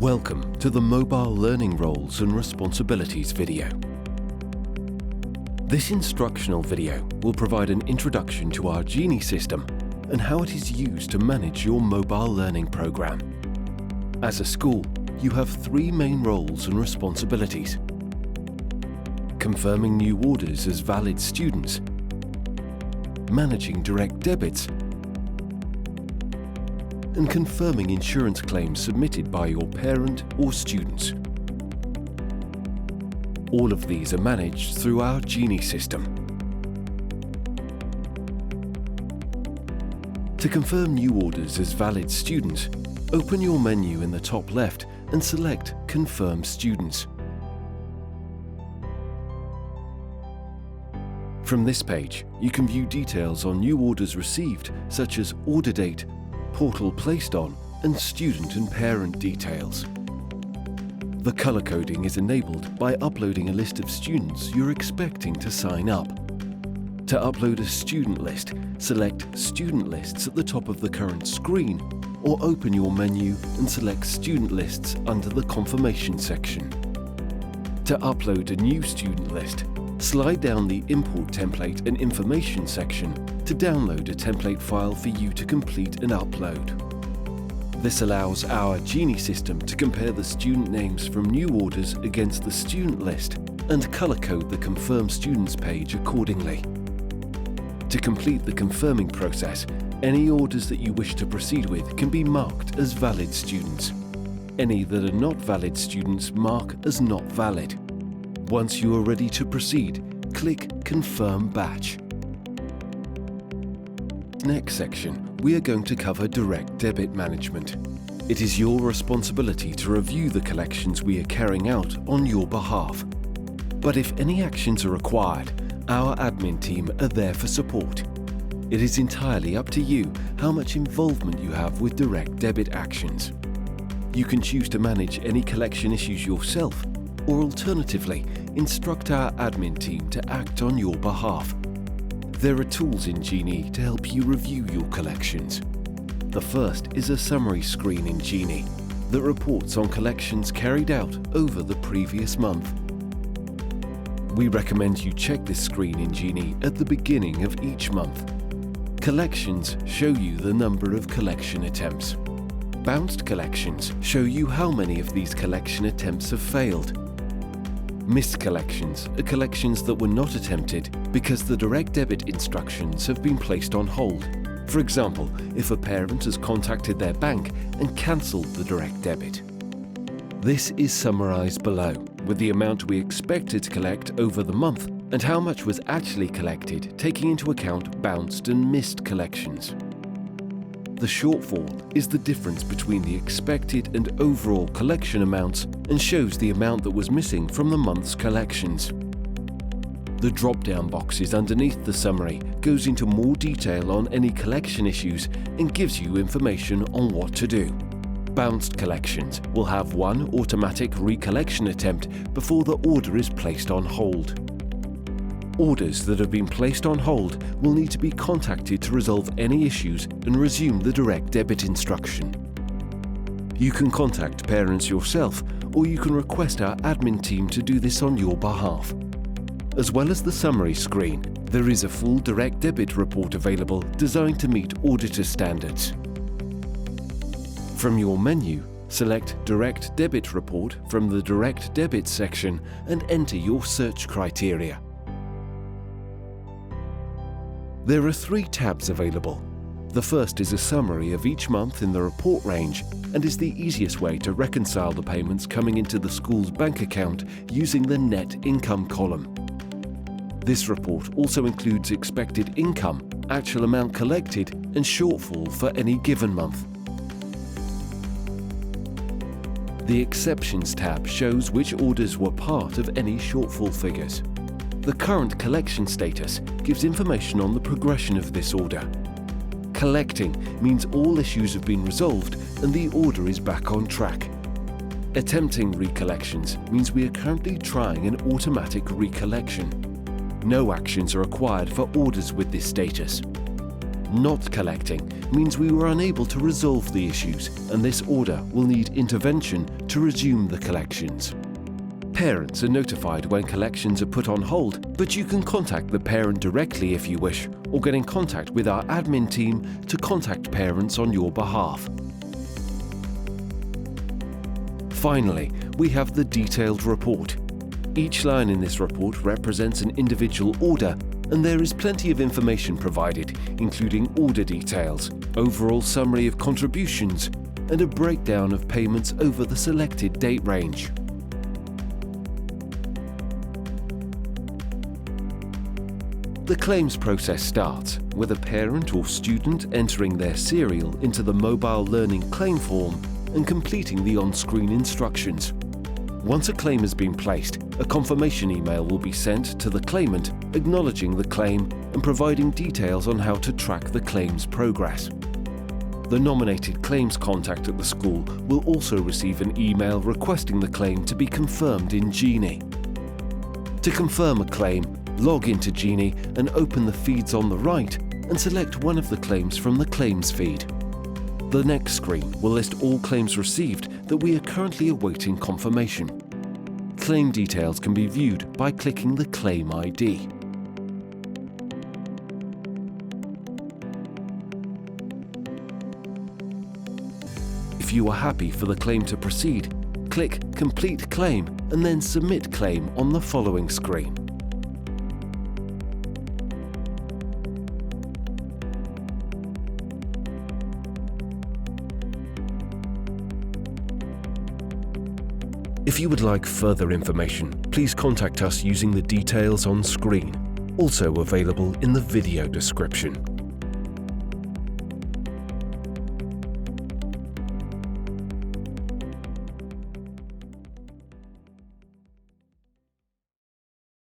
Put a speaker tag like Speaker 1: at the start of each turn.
Speaker 1: Welcome to the Mobile Learning Roles and Responsibilities video. This instructional video will provide an introduction to our GENIE system and how it is used to manage your mobile learning program. As a school, you have three main roles and responsibilities: confirming new orders as valid students, managing direct debits, and confirming insurance claims submitted by your parent or students. All of these are managed through our GENIE system. To confirm new orders as valid students, open your menu in the top left and select Confirm Students. From this page, you can view details on new orders received, such as order date, portal placed on, and student and parent details. The color coding is enabled by uploading a list of students you're expecting to sign up. To upload a student list, select Student Lists at the top of the current screen, or open your menu and select Student Lists under the Confirmation section. To upload a new student list, slide down the Import Template and Information section to download a template file for you to complete and upload. This allows our GENIE system to compare the student names from new orders against the student list and color code the Confirm Students page accordingly. To complete the confirming process, any orders that you wish to proceed with can be marked as valid students. Any that are not valid students mark as not valid. Once you are ready to proceed, click Confirm Batch. Next section, we are going to cover direct debit management. It is your responsibility to review the collections we are carrying out on your behalf. But if any actions are required, our admin team are there for support. It is entirely up to you how much involvement you have with direct debit actions. You can choose to manage any collection issues yourself, or alternatively, instruct our admin team to act on your behalf. There are tools in GENIE to help you review your collections. The first is a summary screen in GENIE that reports on collections carried out over the previous month. We recommend you check this screen in GENIE at the beginning of each month. Collections show you the number of collection attempts. Bounced collections show you how many of these collection attempts have failed. Missed collections are collections that were not attempted because the direct debit instructions have been placed on hold. For example, if a parent has contacted their bank and cancelled the direct debit. This is summarised below, with the amount we expected to collect over the month and how much was actually collected, taking into account bounced and missed collections. The shortfall is the difference between the expected and overall collection amounts and shows the amount that was missing from the month's collections. The drop-down boxes underneath the summary goes into more detail on any collection issues and gives you information on what to do. Bounced collections will have one automatic recollection attempt before the order is placed on hold. Orders that have been placed on hold will need to be contacted to resolve any issues and resume the direct debit instruction. You can contact parents yourself, or you can request our admin team to do this on your behalf. As well as the summary screen, there is a full direct debit report available designed to meet auditor standards. From your menu, select Direct Debit Report from the Direct Debit section and enter your search criteria. There are three tabs available. The first is a summary of each month in the report range and is the easiest way to reconcile the payments coming into the school's bank account using the net income column. This report also includes expected income, actual amount collected, and shortfall for any given month. The Exceptions tab shows which orders were part of any shortfall figures. The current collection status gives information on the progression of this order. Collecting means all issues have been resolved and the order is back on track. Attempting recollections means we are currently trying an automatic recollection. No actions are required for orders with this status. not collecting means we were unable to resolve the issues, and this order will need intervention to resume the collections. Parents are notified when collections are put on hold, but you can contact the parent directly if you wish, or get in contact with our admin team to contact parents on your behalf. Finally, we have the detailed report. Each line in this report represents an individual order, and there is plenty of information provided, including order details, overall summary of contributions, and a breakdown of payments over the selected date range. The claims process starts with a parent or student entering their serial into the mobile learning claim form and completing the on-screen instructions. Once a claim has been placed, a confirmation email will be sent to the claimant acknowledging the claim and providing details on how to track the claim's progress. The nominated claims contact at the school will also receive an email requesting the claim to be confirmed in GENIE. To confirm a claim, log into GENIE and open the feeds on the right and select one of the claims from the claims feed. The next screen will list all claims received that we are currently awaiting confirmation. Claim details can be viewed by clicking the Claim ID. If you are happy for the claim to proceed, click Complete Claim and then Submit Claim on the following screen. If you would like further information, please contact us using the details on screen, also available in the video description.